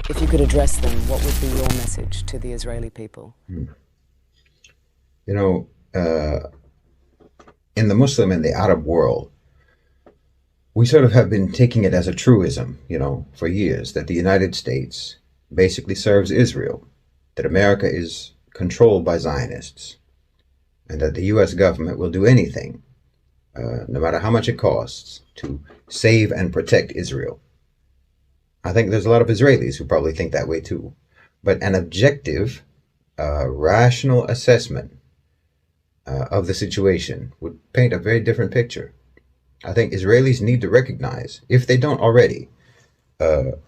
If you could address them, what would be your message to the Israeli people? You know, in the Muslim and the Arab world, we sort of have been taking it as a truism, for years, that the United States basically serves Israel, that America is controlled by Zionists, and that the U.S. government will do anything, no matter how much it costs, to save and protect Israel. I think there's a lot of Israelis who probably think that way too. But an objective, rational assessment of the situation would paint a very different picture. I think Israelis need to recognize, if they don't already, that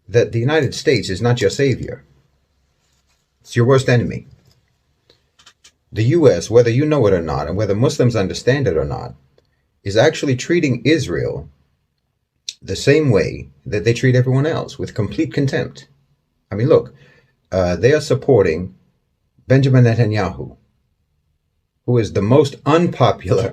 the United States is not your savior. It's your worst enemy. The U.S., whether you know it or not, and whether Muslims understand it or not, is actually treating Israel the same way that they treat everyone else, with complete contempt. I mean, look, they are supporting Benjamin Netanyahu, who is the most unpopular,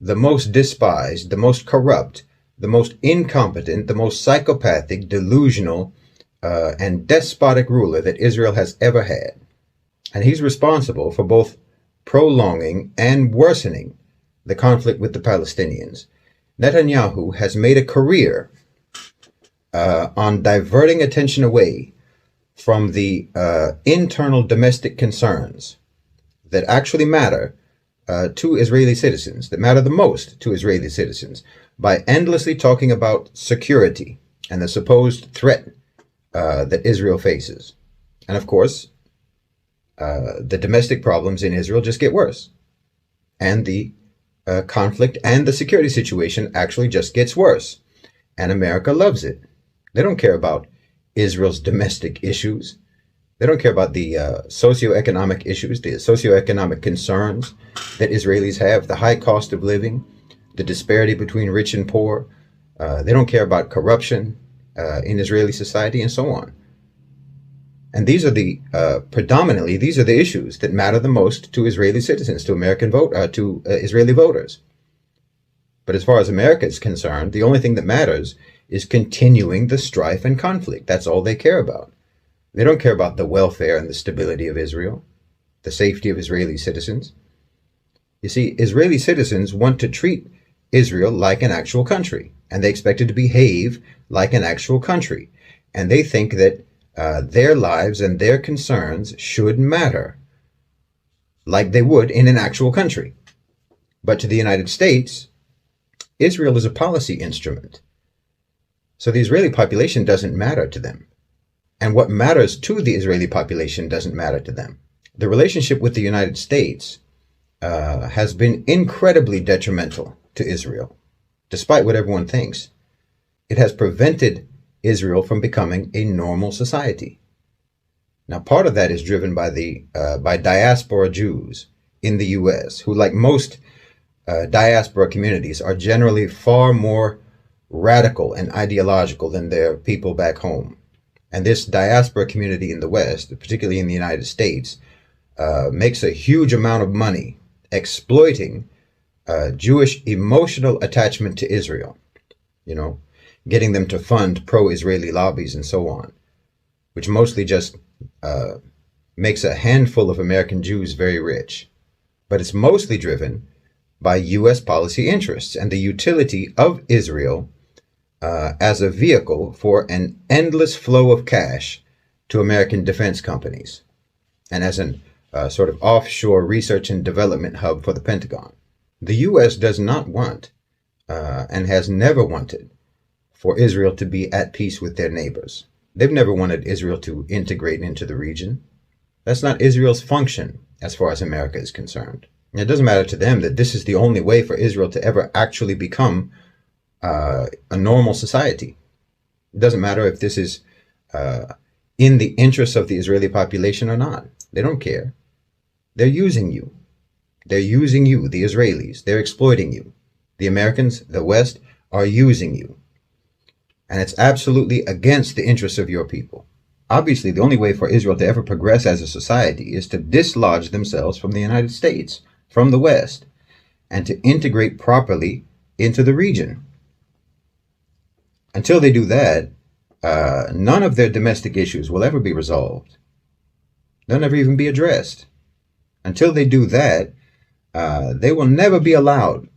the most despised, the most corrupt, the most incompetent, the most psychopathic, delusional, and despotic ruler that Israel has ever had. And he's responsible for both prolonging and worsening the conflict with the Palestinians. Netanyahu has made a career on diverting attention away from the internal domestic concerns that actually matter to Israeli citizens, that matter the most to Israeli citizens, by endlessly talking about security and the supposed threat that Israel faces. And of course, the domestic problems in Israel just get worse. And the conflict and the security situation actually just gets worse. And America loves it. They don't care about Israel's domestic issues. They don't care about the socioeconomic issues, the socioeconomic concerns that Israelis have, the high cost of living, the disparity between rich and poor. They don't care about corruption in Israeli society, and so on. And these are the predominantly these are the issues that matter the most to Israeli citizens, to Israeli voters. But as far as America is concerned, the only thing that matters is continuing the strife and conflict. That's all they care about. They don't care about the welfare and the stability of Israel, the safety of Israeli citizens. You see, Israeli citizens want to treat Israel like an actual country, and they expect it to behave like an actual country. And they think that their lives and their concerns should matter like they would in an actual country. But to the United States, Israel is a policy instrument. So the Israeli population doesn't matter to them. And what matters to the Israeli population doesn't matter to them. The relationship with the United States has been incredibly detrimental to Israel, despite what everyone thinks. It has prevented Israel from becoming a normal society. Now, part of that is driven by diaspora Jews in the U.S., who, like most diaspora communities, are generally far more radical and ideological than their people back home. And this diaspora community in the West, particularly in the United States, makes a huge amount of money exploiting Jewish emotional attachment to Israel, getting them to fund pro-Israeli lobbies and so on, which mostly just makes a handful of American Jews very rich. But it's mostly driven by U.S. policy interests and the utility of Israel as a vehicle for an endless flow of cash to American defense companies, and as an sort of offshore research and development hub for the Pentagon. The U.S. does not want, and has never wanted, for Israel to be at peace with their neighbors. They've never wanted Israel to integrate into the region. That's not Israel's function as far as America is concerned. And it doesn't matter to them that this is the only way for Israel to ever actually become a normal society. It doesn't matter if this is in the interests of the Israeli population or not. They don't care. They're using you. They're using you, the Israelis. They're exploiting you. The Americans, the West, are using you. And it's absolutely against the interests of your people. Obviously, the only way for Israel to ever progress as a society is to dislodge themselves from the United States, from the West, and to integrate properly into the region. Until they do that, none of their domestic issues will ever be resolved. They'll never even be addressed. Until they do that, they will never be allowed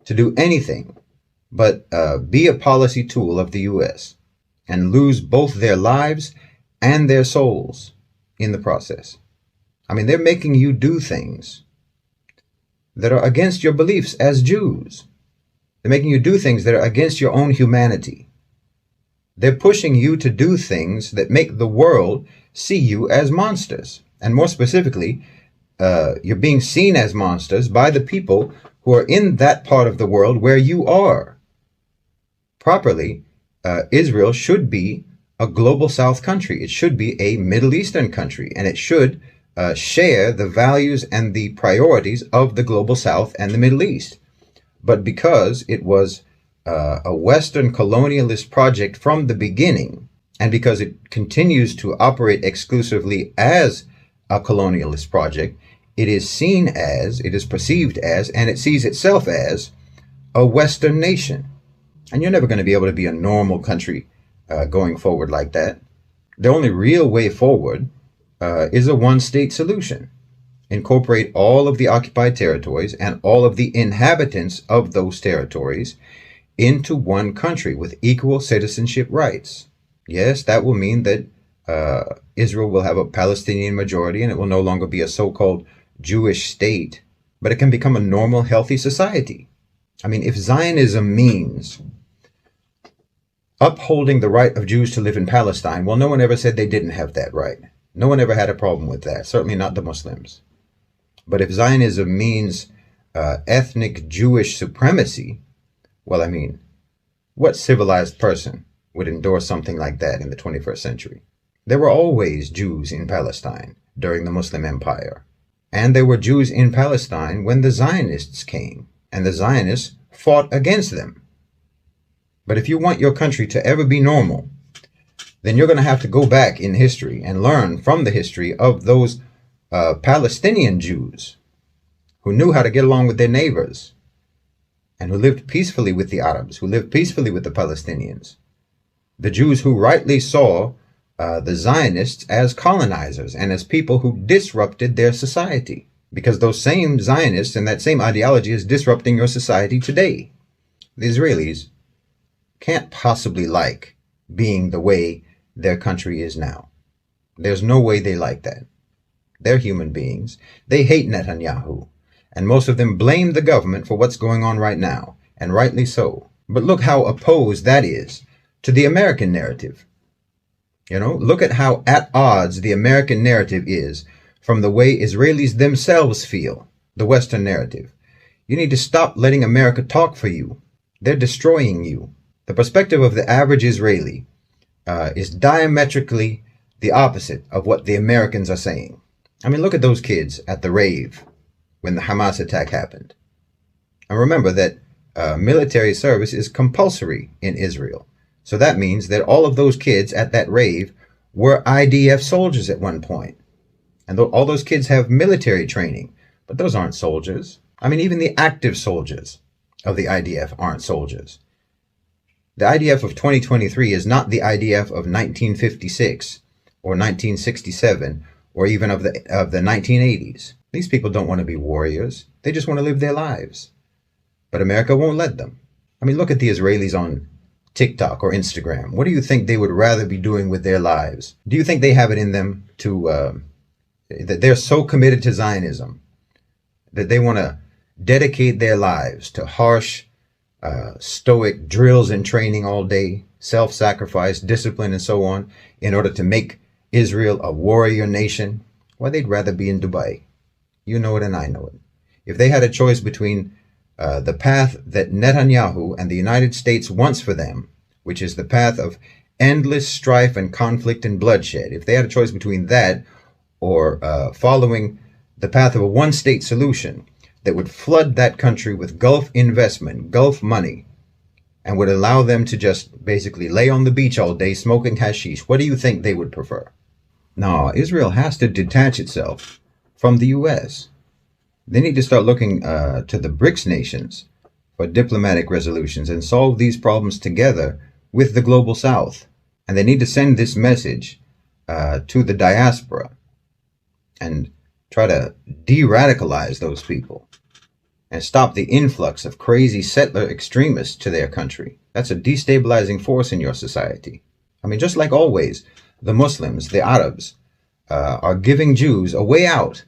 to do anything but be a policy tool of the U.S. and lose both their lives and their souls in the process. I mean, they're making you do things that are against your beliefs as Jews. They're making you do things that are against your own humanity. They're pushing you to do things that make the world see you as monsters. And more specifically, you're being seen as monsters by the people who are in that part of the world where you are. Properly, Israel should be a global South country. It should be a Middle Eastern country, and it should share the values and the priorities of the global South and the Middle East. But because it was a Western colonialist project from the beginning, and because it continues to operate exclusively as a colonialist project, it is seen as, it is perceived as, and it sees itself as a Western nation. And you're never going to be able to be a normal country going forward like that. The only real way forward is a one-state solution. Incorporate all of the occupied territories and all of the inhabitants of those territories into one country with equal citizenship rights. Yes, that will mean that Israel will have a Palestinian majority and it will no longer be a so-called Jewish state, but it can become a normal, healthy society. I mean, if Zionism means upholding the right of Jews to live in Palestine, well, no one ever said they didn't have that right. No one ever had a problem with that, certainly not the Muslims. But if Zionism means ethnic Jewish supremacy, well, I mean, what civilized person would endorse something like that in the 21st century? There were always Jews in Palestine during the Muslim Empire. And there were Jews in Palestine when the Zionists came, and the Zionists fought against them. But if you want your country to ever be normal, then you're going to have to go back in history and learn from the history of those Palestinian Jews who knew how to get along with their neighbors and who lived peacefully with the Arabs, who lived peacefully with the Palestinians. The Jews who rightly saw the Zionists as colonizers and as people who disrupted their society, because those same Zionists and that same ideology is disrupting your society today. The Israelis can't possibly like being the way their country is now. There's no way they like that. They're human beings. They hate Netanyahu, and most of them blame the government for what's going on right now, and rightly so. But look how opposed that is to the American narrative. You know, look at how at odds the American narrative is from the way Israelis themselves feel, the Western narrative. You need to stop letting America talk for you. They're destroying you. The perspective of the average Israeli is diametrically the opposite of what the Americans are saying. I mean, look at those kids at the rave when the Hamas attack happened. And remember that military service is compulsory in Israel. So that means that all of those kids at that rave were IDF soldiers at one point. And all those kids have military training, but those aren't soldiers. I mean, even the active soldiers of the IDF aren't soldiers. The IDF of 2023 is not the IDF of 1956 or 1967 or even of the 1980s. These people don't want to be warriors. They just want to live their lives. But America won't let them. I mean, look at the Israelis on TikTok or Instagram. What do you think they would rather be doing with their lives? Do you think they have it in them to, that they're so committed to Zionism that they want to dedicate their lives to harsh, stoic drills and training all day, self-sacrifice, discipline, and so on, in order to make Israel a warrior nation? Well, they'd rather be in Dubai. You know it and I know it. If they had a choice between the path that Netanyahu and the United States wants for them, which is the path of endless strife and conflict and bloodshed, if they had a choice between that or following the path of a one-state solution that would flood that country with Gulf investment, Gulf money, and would allow them to just basically lay on the beach all day smoking hashish, what do you think they would prefer? No, Israel has to detach itself from the U.S. They need to start looking to the BRICS nations for diplomatic resolutions and solve these problems together with the global South. And they need to send this message to the diaspora and try to de-radicalize those people and stop the influx of crazy settler extremists to their country. That's a destabilizing force in your society. I mean, just like always, the Muslims, the Arabs, are giving Jews a way out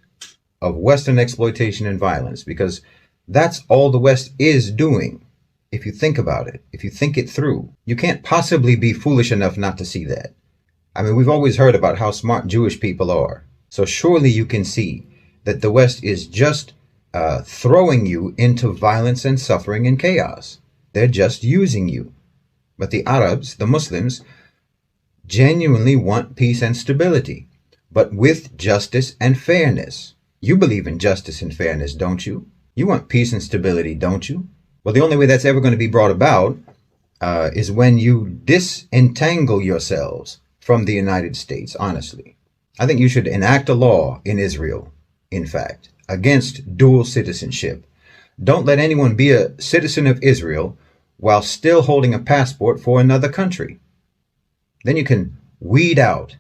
of Western exploitation and violence, because that's all the West is doing. If you think about it, if you think it through, you can't possibly be foolish enough not to see that. I mean, we've always heard about how smart Jewish people are. So surely you can see that the West is just throwing you into violence and suffering and chaos. They're just using you. But the Arabs, the Muslims, genuinely want peace and stability, but with justice and fairness. You believe in justice and fairness, don't you? You want peace and stability, don't you? Well, the only way that's ever going to be brought about is when you disentangle yourselves from the United States, honestly. I think you should enact a law in Israel, in fact, against dual citizenship. Don't let anyone be a citizen of Israel while still holding a passport for another country. Then you can weed out,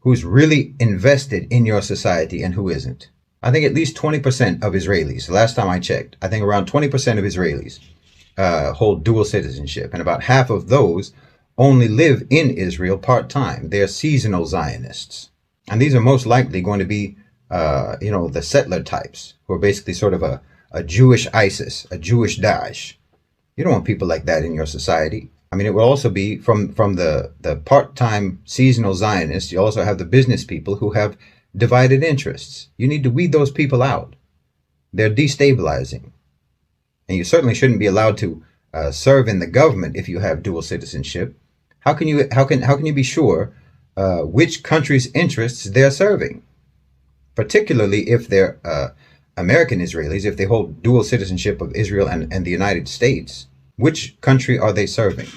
who's really invested in your society and who isn't. I think at least 20% of Israelis, last time I checked, I think around 20% of Israelis hold dual citizenship, and about half of those only live in Israel part-time. They're seasonal Zionists. And these are most likely going to be, the settler types, who are basically sort of a Jewish ISIS, a Jewish Daesh. You don't want people like that in your society. I mean, it will also be from the part-time seasonal Zionists. You also have the business people who have divided interests. You need to weed those people out. They're destabilizing. And you certainly shouldn't be allowed to serve in the government if you have dual citizenship. How can you be sure which country's interests they're serving? Particularly if they're American Israelis, if they hold dual citizenship of Israel and the United States, which country are they serving?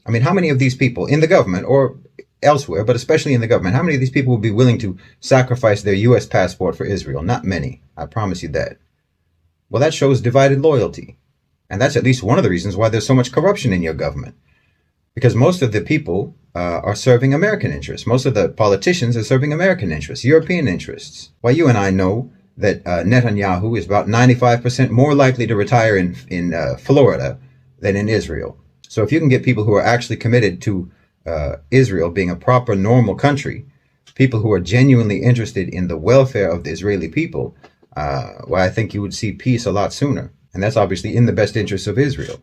I mean, how many of these people in the government or elsewhere, but especially in the government, how many of these people would be willing to sacrifice their U.S. passport for Israel? Not many. I promise you that. Well, that shows divided loyalty. And that's at least one of the reasons why there's so much corruption in your government. Because most of the people are serving American interests. Most of the politicians are serving American interests, European interests. Why, you and I know that Netanyahu is about 95% more likely to retire in Florida than in Israel. So if you can get people who are actually committed to Israel being a proper, normal country, people who are genuinely interested in the welfare of the Israeli people, well, I think you would see peace a lot sooner. And that's obviously in the best interest of Israel.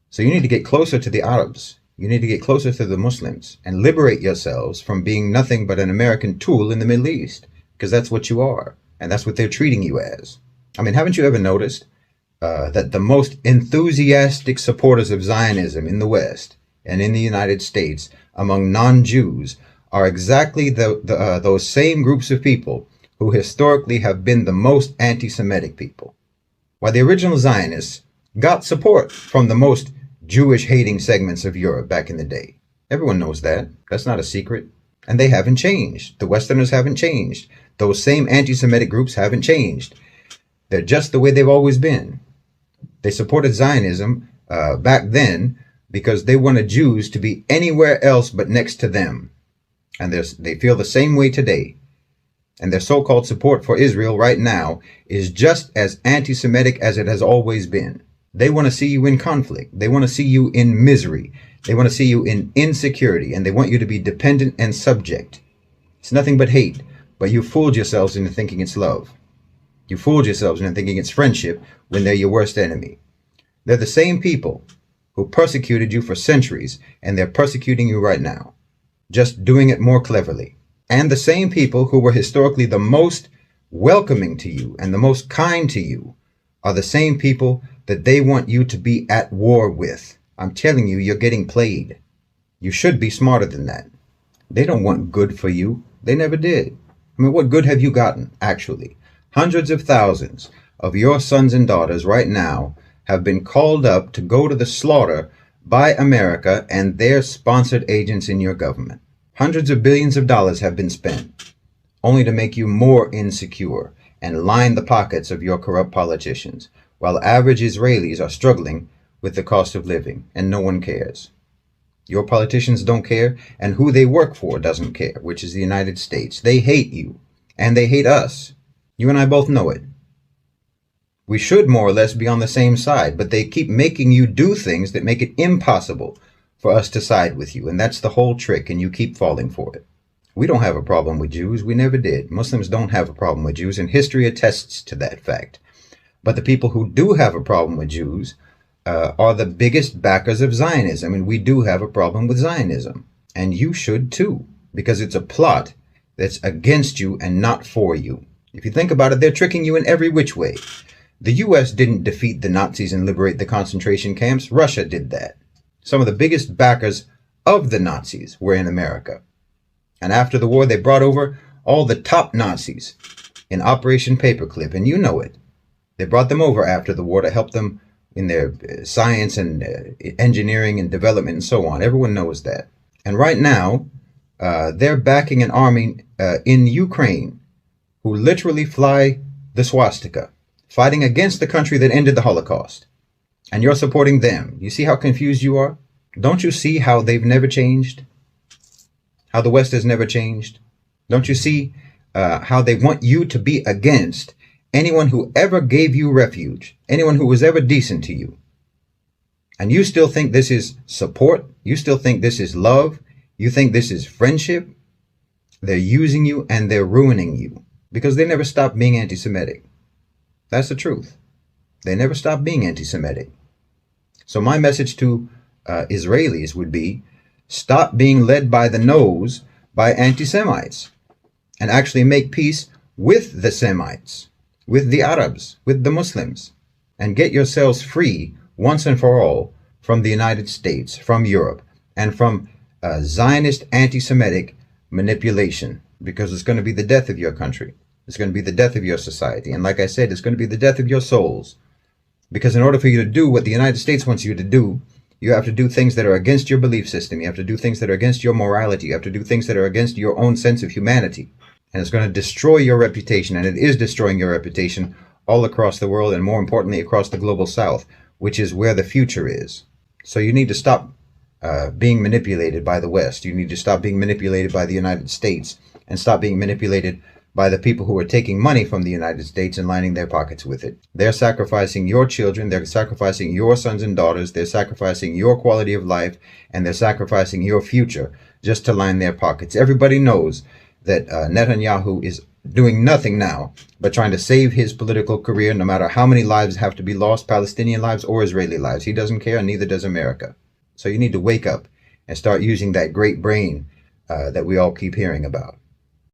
So you need to get closer to the Arabs. You need to get closer to the Muslims and liberate yourselves from being nothing but an American tool in the Middle East, because that's what you are. And that's what they're treating you as. I mean, haven't you ever noticed that the most enthusiastic supporters of Zionism in the West and in the United States among non-Jews are exactly those same groups of people who historically have been the most anti-Semitic people? Why, the original Zionists got support from the most Jewish-hating segments of Europe back in the day. Everyone knows that. That's not a secret. And they haven't changed. The Westerners haven't changed. Those same anti-Semitic groups haven't changed. They're just the way they've always been. They supported Zionism back then because they wanted Jews to be anywhere else but next to them. And they feel the same way today. And their so-called support for Israel right now is just as anti-Semitic as it has always been. They want to see you in conflict. They want to see you in misery. They want to see you in insecurity, and they want you to be dependent and subject. It's nothing but hate, but you fooled yourselves into thinking it's love. You fooled yourselves into thinking it's friendship when they're your worst enemy. They're the same people who persecuted you for centuries, and they're persecuting you right now, just doing it more cleverly. And the same people who were historically the most welcoming to you and the most kind to you are the same people that they want you to be at war with. I'm telling you, you're getting played. You should be smarter than that. They don't want good for you. They never did. I mean, what good have you gotten, actually? Hundreds of thousands of your sons and daughters right now have been called up to go to the slaughter by America and their sponsored agents in your government. Hundreds of billions of dollars have been spent, only to make you more insecure and line the pockets of your corrupt politicians, while average Israelis are struggling with the cost of living, and no one cares. Your politicians don't care, and who they work for doesn't care, which is the United States. They hate you, and they hate us. You and I both know it. We should more or less be on the same side, but they keep making you do things that make it impossible for us to side with you, and that's the whole trick, and you keep falling for it. We don't have a problem with Jews. We never did. Muslims don't have a problem with Jews, and history attests to that fact. But the people who do have a problem with Jews are the biggest backers of Zionism, and we do have a problem with Zionism. And you should too, because it's a plot that's against you and not for you. If you think about it, they're tricking you in every which way. The U.S. didn't defeat the Nazis and liberate the concentration camps. Russia did that. Some of the biggest backers of the Nazis were in America. And after the war, they brought over all the top Nazis in Operation Paperclip, and you know it. They brought them over after the war to help them in their science and engineering and development and so on. Everyone knows that. And right now, they're backing an army in Ukraine who literally fly the swastika, fighting against the country that ended the Holocaust. And you're supporting them. You see how confused you are? Don't you see how they've never changed? How the West has never changed? Don't you see how they want you to be against anyone who ever gave you refuge, anyone who was ever decent to you? And you still think this is support? You still think this is love? You think this is friendship? They're using you and they're ruining you because they never stopped being anti-Semitic. That's the truth. They never stopped being anti-Semitic. So my message to Israelis would be, stop being led by the nose by anti-Semites and actually make peace with the Semites, with the Arabs, with the Muslims, and get yourselves free once and for all from the United States, from Europe, and from Zionist anti-Semitic manipulation, because it's going to be the death of your country. It's going to be the death of your society. And like I said, it's going to be the death of your souls. Because in order for you to do what the United States wants you to do, you have to do things that are against your belief system. You have to do things that are against your morality. You have to do things that are against your own sense of humanity. And it's going to destroy your reputation. And it is destroying your reputation all across the world, and more importantly, across the global south, which is where the future is. So you need to stop being manipulated by the West. You need to stop being manipulated by the United States and stop being manipulated by the people who are taking money from the United States and lining their pockets with it. They're sacrificing your children, they're sacrificing your sons and daughters, they're sacrificing your quality of life, and they're sacrificing your future just to line their pockets. Everybody knows that Netanyahu is doing nothing now but trying to save his political career, no matter how many lives have to be lost, Palestinian lives or Israeli lives. He doesn't care, and neither does America. So you need to wake up and start using that great brain that we all keep hearing about.